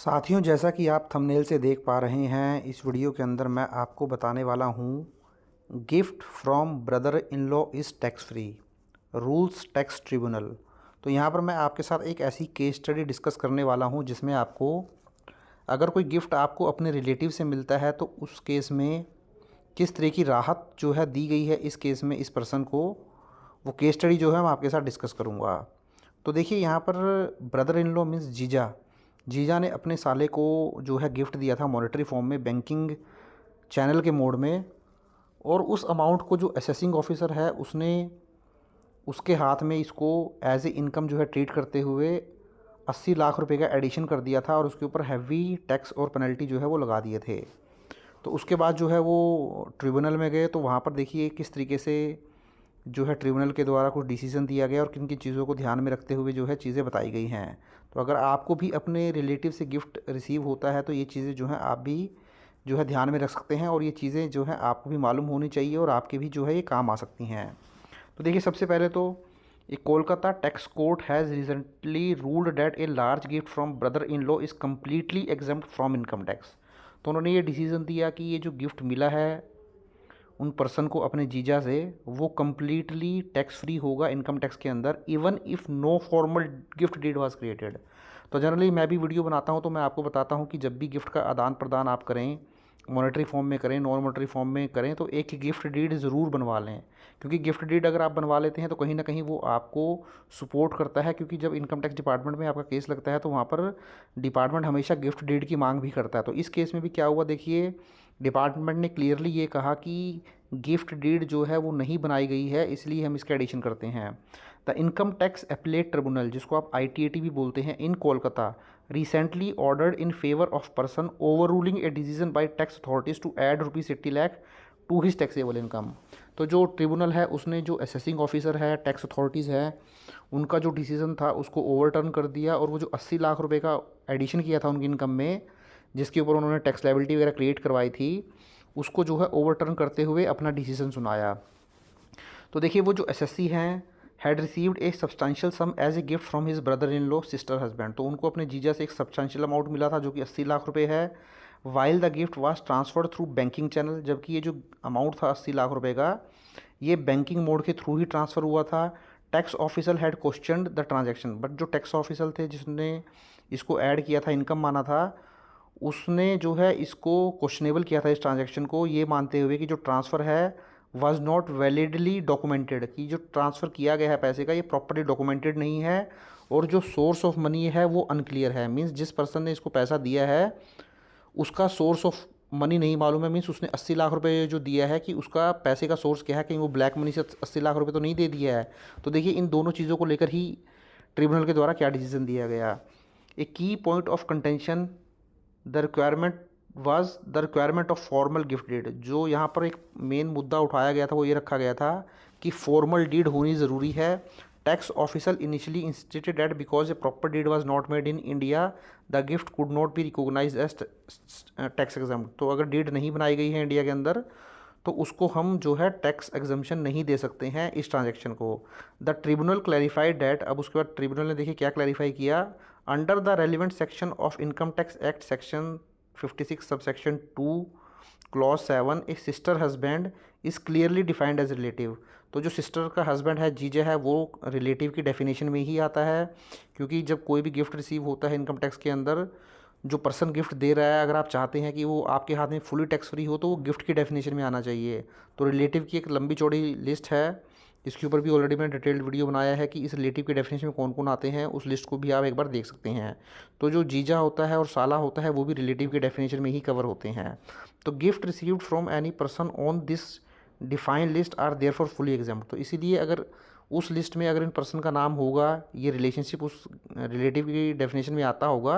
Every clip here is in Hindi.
साथियों, जैसा कि आप थंबनेल से देख पा रहे हैं, इस वीडियो के अंदर मैं आपको बताने वाला हूं gift from brother in law is tax free, rules tax tribunal. तो यहां पर मैं आपके साथ एक ऐसी केस स्टडी डिस्कस करने वाला हूं जिसमें आपको अगर कोई गिफ्ट आपको अपने रिलेटिव से मिलता है तो उस केस में किस तरह की राहत जो है दी गई है इस केस में इस पर्सन को, वो केस स्टडी जो है मैं आपके साथ डिस्कस करूँगा। तो देखिए, यहाँ पर ब्रदर इन लॉ मीन्स जीजा। जीजा ने अपने साले को जो है गिफ्ट दिया था मॉनेटरी फॉर्म में, बैंकिंग चैनल के मोड में, और उस अमाउंट को जो असेसिंग ऑफिसर है उसने उसके हाथ में इसको एज ए इनकम जो है ट्रीट करते हुए 80 लाख रुपए का एडिशन कर दिया था और उसके ऊपर हैवी टैक्स और पेनल्टी जो है वो लगा दिए थे। तो उसके बाद जो है वो ट्रिब्यूनल में गए, तो वहाँ पर देखिए किस तरीके से जो है ट्रिब्यूनल के द्वारा कुछ डिसीजन दिया गया और किन किन चीज़ों को ध्यान में रखते हुए जो है चीज़ें बताई गई हैं। तो अगर आपको भी अपने रिलेटिव से गिफ्ट रिसीव होता है तो ये चीज़ें जो हैं आप भी जो है ध्यान में रख सकते हैं, और ये चीज़ें जो हैं आपको भी मालूम होनी चाहिए और आपके भी जो है ये काम आ सकती हैं। तो देखिए, सबसे पहले तो एक Kolkata tax court has recently ruled that a large gift from brother in law is completely exempt from income tax. तो उन्होंने ये डिसीज़न दिया कि ये जो गिफ्ट मिला है उन पर्सन को अपने जीजा से, वो कम्प्लीटली टैक्स फ्री होगा इनकम टैक्स के अंदर, even if no formal gift deed was created. तो जनरली मैं भी वीडियो बनाता हूँ तो मैं आपको बताता हूँ कि जब भी गिफ्ट का आदान प्रदान आप करें, मॉनेटरी फॉर्म में करें, नॉन मॉनेटरी फॉर्म में करें, तो एक गिफ्ट डीड ज़रूर बनवा लें। क्योंकि गिफ्ट डीड अगर आप बनवा लेते हैं तो कहीं ना कहीं वो आपको सपोर्ट करता है, क्योंकि जब इनकम टैक्स डिपार्टमेंट में आपका केस लगता है तो वहाँ पर डिपार्टमेंट हमेशा गिफ्ट डीड की मांग भी करता है। तो इस केस में भी क्या हुआ, देखिए, डिपार्टमेंट ने क्लियरली ये कहा कि गिफ्ट डीड जो है वो नहीं बनाई गई है, इसलिए हम इसका एडिशन करते हैं। The income tax appellate tribunal, जिसको आप ITAT भी बोलते हैं, in Kolkata recently ordered in favour of person over ruling a decision by tax authorities to add ₹80 lakh to his taxable income. तो जो ट्रिब्यूनल है उसने जो असेसिंग ऑफिसर है, टैक्स अथॉरिटीज़ है, उनका जो डिसीजन था उसको ओवरटर्न कर दिया, और वो जो 80 लाख रुपए का एडिशन किया था उनकी इनकम में, जिसके ऊपर उन्होंने टैक्स लायबिलिटी वगैरह क्रिएट करवाई थी, उसको जो है ओवरटर्न करते हुए अपना डिसीजन सुनाया। तो देखिए, वो जो एसएससी हैं had received a substantial sum as a gift from his brother in law sister husband. तो उनको अपने जीजा से एक सब्सटेंशियल अमाउंट मिला था जो कि 80 लाख रुपए है। While the gift was transferred through banking channel, जबकि ये जो अमाउंट था 80 लाख रुपए का, ये बैंकिंग मोड के थ्रू ही ट्रांसफ़र हुआ था। Tax officer had questioned the transaction, but जो टैक्स ऑफिसर थे जिसने इसको ऐड किया था, इनकम माना था, उसने जो है इसको क्वेश्चनेबल किया था इस ट्रांजैक्शन को, ये मानते हुए कि जो ट्रांसफ़र है वाज नॉट वैलिडली डॉक्यूमेंटेड, कि जो ट्रांसफ़र किया गया है पैसे का ये प्रॉपर्ली डॉक्यूमेंटेड नहीं है, और जो सोर्स ऑफ मनी है वो अनक्लियर है। मीन्स जिस पर्सन ने इसको पैसा दिया है उसका सोर्स ऑफ मनी नहीं मालूम है। मीन्स उसने 80 लाख रुपए जो दिया है कि उसका पैसे का सोर्स क्या है, कहीं वो ब्लैक मनी से 80 लाख रुपए तो नहीं दे दिया है। तो देखिए, इन दोनों चीज़ों को लेकर ही ट्रिब्यूनल के द्वारा क्या डिसीजन दिया गया। A key point of contention the requirement was the requirement of formal gift deed. जो यहाँ पर एक मेन मुद्दा उठाया गया था वो ये रखा गया था कि फॉर्मल डीड होनी ज़रूरी है। Tax officer initially instated that because a proper deed was not made in India the gift could not be recognised as tax exempt. तो अगर डीड नहीं बनाई गई है इंडिया के अंदर तो उसको हम जो है टैक्स एग्जम्पशन नहीं दे सकते हैं इस ट्रांजैक्शन को। द ट्रिब्यूनल क्लैरिफाइड डैट, अब उसके बाद ट्रिब्यूनल ने देखिए क्या क्लैरिफाई किया, under the relevant section of income tax act section 56 subsection 2 clause 7 a sister husband is clearly defined as relative. तो जो सिस्टर का हस्बैंड है, जीजा है, वो रिलेटिव की डेफिनेशन में ही आता है, क्योंकि जब कोई भी गिफ्ट रिसीव होता है इनकम टैक्स के अंदर, जो पर्सन गिफ्ट दे रहा है, अगर आप चाहते हैं कि वो आपके हाथ में फुली टैक्स फ्री हो तो वो गिफ्ट की डेफिनेशन में आना चाहिए। तो रिलेटिव की एक लंबी चौड़ी लिस्ट है, इसके ऊपर भी ऑलरेडी मैंने डिटेल्ड वीडियो बनाया है कि इस रिलेटिव के डेफिनेशन में कौन कौन आते हैं, उस लिस्ट को भी आप एक बार देख सकते हैं। तो जो जीजा होता है और साला होता है वो भी रिलेटिव के डेफिनेशन में ही कवर होते हैं। तो gift received from any person on this defined list are therefore fully exempt. तो इसीलिए अगर उस लिस्ट में अगर इन पर्सन का नाम होगा, ये रिलेशनशिप उस रिलेटिव की डेफिनेशन में आता होगा,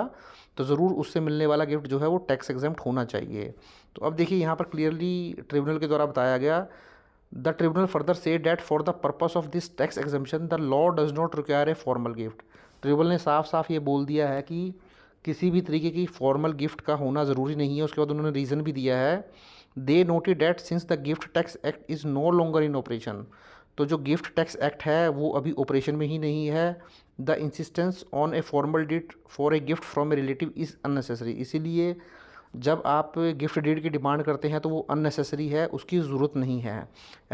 तो ज़रूर उससे मिलने वाला गिफ्ट जो है वो टैक्स एग्जाम्प्ट होना चाहिए। तो अब देखिए, यहाँ पर क्लियरली ट्रिब्यूनल के द्वारा बताया गया, the tribunal further said that for the purpose of this tax exemption the law does not require a formal gift. Tribunal ने साफ साफ ये बोल दिया है कि किसी भी तरीके की फॉर्मल गिफ्ट का होना ज़रूरी नहीं है। उसके बाद उन्होंने रीज़न भी दिया है, they noted that since the gift tax act is no longer in operation. तो जो गिफ्ट टैक्स एक्ट है वो अभी ऑपरेशन में ही नहीं है। The insistence on a formal deed for a gift from a relative is unnecessary. इसीलिए जब आप गिफ्ट डीड की डिमांड करते हैं तो वो अननेसेसरी है, उसकी ज़रूरत नहीं है।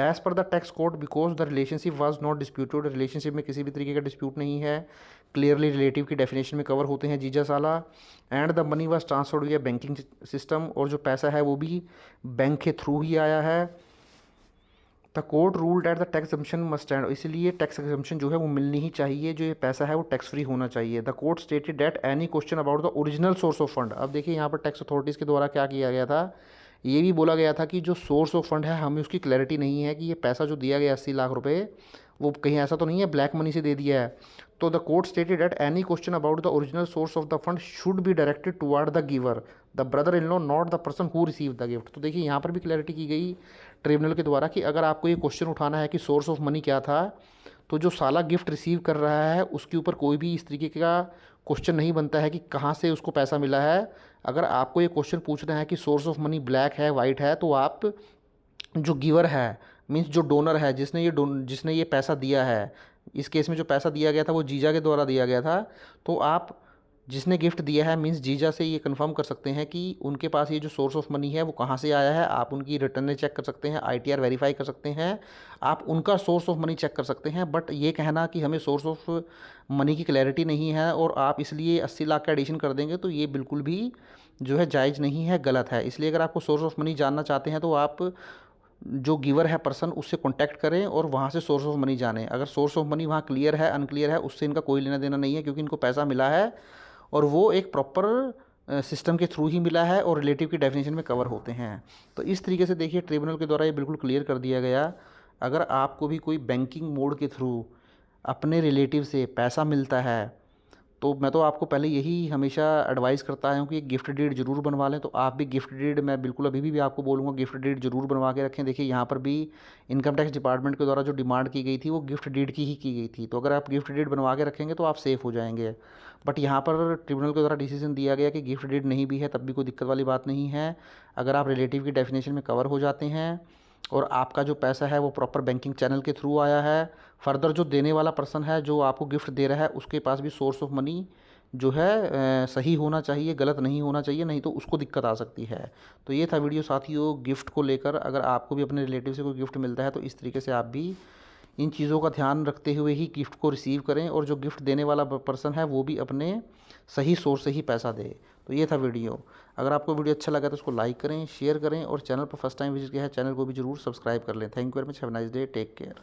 As per the tax code because the relationship was not disputed, relationship में किसी भी तरीके का डिस्प्यूट नहीं है, क्लियरली रिलेटिव की डेफिनेशन में कवर होते हैं जीजा साला। And the money was transferred विया बैंकिंग सिस्टम, और जो पैसा है वो भी बैंक के थ्रू ही आया है। The court ruled at the tax exemption must stand, इसलिए टैक्स एग्जम्पशन जो है वो मिलनी ही चाहिए, जो ये पैसा है वो टैक्स फ्री होना चाहिए। The court stated that any question about the original source of fund, अब देखिए यहाँ पर टैक्स अथॉरिटीज़ के द्वारा क्या किया गया था, ये भी बोला गया था कि जो सोर्स ऑफ फंड है हमें उसकी क्लैरिटी नहीं है कि ये पैसा जो दिया गया 80 लाख रुपए वो कहीं ऐसा तो नहीं है ब्लैक मनी से दे दिया है। तो the court stated that any question about the original source of the fund should be directed toward the giver, the brother in law, not the person who receive the gift. तो देखिए यहाँ पर भी क्लैरिटी की गई ट्रिब्यूनल के द्वारा कि अगर आपको ये क्वेश्चन उठाना है कि सोर्स ऑफ मनी क्या था, तो जो साला गिफ्ट रिसीव कर रहा है उसके ऊपर कोई भी इस तरीके का क्वेश्चन नहीं बनता है कि कहाँ से उसको पैसा मिला है। अगर आपको ये क्वेश्चन पूछना है कि सोर्स ऑफ मनी ब्लैक है वाइट है, तो आप जो गिवर है मीन्स जो डोनर है, जिसने ये पैसा दिया है, इस केस में जो पैसा दिया गया था वो जीजा के द्वारा दिया गया था, तो आप जिसने गिफ्ट दिया है मीन्स जीजा से ये कंफर्म कर सकते हैं कि उनके पास ये जो सोर्स ऑफ मनी है वो कहाँ से आया है। आप उनकी रिटर्न चेक कर सकते हैं, आईटीआर वेरीफाई कर सकते हैं, आप उनका सोर्स ऑफ मनी चेक कर सकते हैं। बट ये कहना कि हमें सोर्स ऑफ मनी की क्लैरिटी नहीं है और आप इसलिए 80 लाख का एडिशन कर देंगे, तो ये बिल्कुल भी जो है जायज़ नहीं है, गलत है। इसलिए अगर आपको सोर्स ऑफ मनी जानना चाहते हैं तो आप जो गिवर है पर्सन उससे कांटेक्ट करें और वहाँ से सोर्स ऑफ मनी जानें। अगर सोर्स ऑफ मनी वहाँ क्लियर है अनक्लियर है उससे इनका कोई लेना देना नहीं है, क्योंकि इनको पैसा मिला है और वो एक प्रॉपर सिस्टम के थ्रू ही मिला है और रिलेटिव की डेफिनेशन में कवर होते हैं। तो इस तरीके से देखिए ट्रिब्यूनल के द्वारा ये बिल्कुल क्लियर कर दिया गया, अगर आपको भी कोई बैंकिंग मोड के थ्रू अपने रिलेटिव से पैसा मिलता है तो मैं तो आपको पहले यही हमेशा एडवाइस करता हूँ कि गिफ्ट डीड ज़रूर बनवा लें। तो आप भी गिफ्ट डीड, मैं बिल्कुल अभी भी आपको बोलूँगा गिफ्ट डीड ज़रूर बनवा के रखें। देखिए यहाँ पर भी इनकम टैक्स डिपार्टमेंट के द्वारा जो डिमांड की गई थी वो गिफ्ट डीड की ही की गई थी, तो अगर आप गिफ्ट डीड बनवा के रखेंगे तो आप सेफ़ हो जाएंगे। बट यहाँ पर ट्रिब्यूनल के द्वारा डिसीजन दिया गया कि गिफ्ट डीड नहीं भी है तब भी कोई दिक्कत वाली बात नहीं है, अगर आप रिलेटिव की डेफिनेशन में कवर हो जाते हैं और आपका जो पैसा है वो प्रॉपर बैंकिंग चैनल के थ्रू आया है। फर्दर जो देने वाला पर्सन है जो आपको गिफ्ट दे रहा है उसके पास भी सोर्स ऑफ मनी जो है सही होना चाहिए, गलत नहीं होना चाहिए, नहीं तो उसको दिक्कत आ सकती है। तो ये था वीडियो साथियों गिफ्ट को लेकर। अगर आपको भी अपने रिलेटिव से कोई गिफ्ट मिलता है तो इस तरीके से आप भी इन चीज़ों का ध्यान रखते हुए ही गिफ्ट को रिसीव करें और जो गिफ्ट देने वाला पर्सन है वो भी अपने सही सोर्स से ही पैसा दे। तो ये था वीडियो। अगर आपको वीडियो अच्छा लगा तो उसको लाइक करें, शेयर करें और चैनल पर फर्स्ट टाइम विजिट किया है चैनल को भी जरूर सब्सक्राइब कर लें। Thank you very much, have a nice day, take care.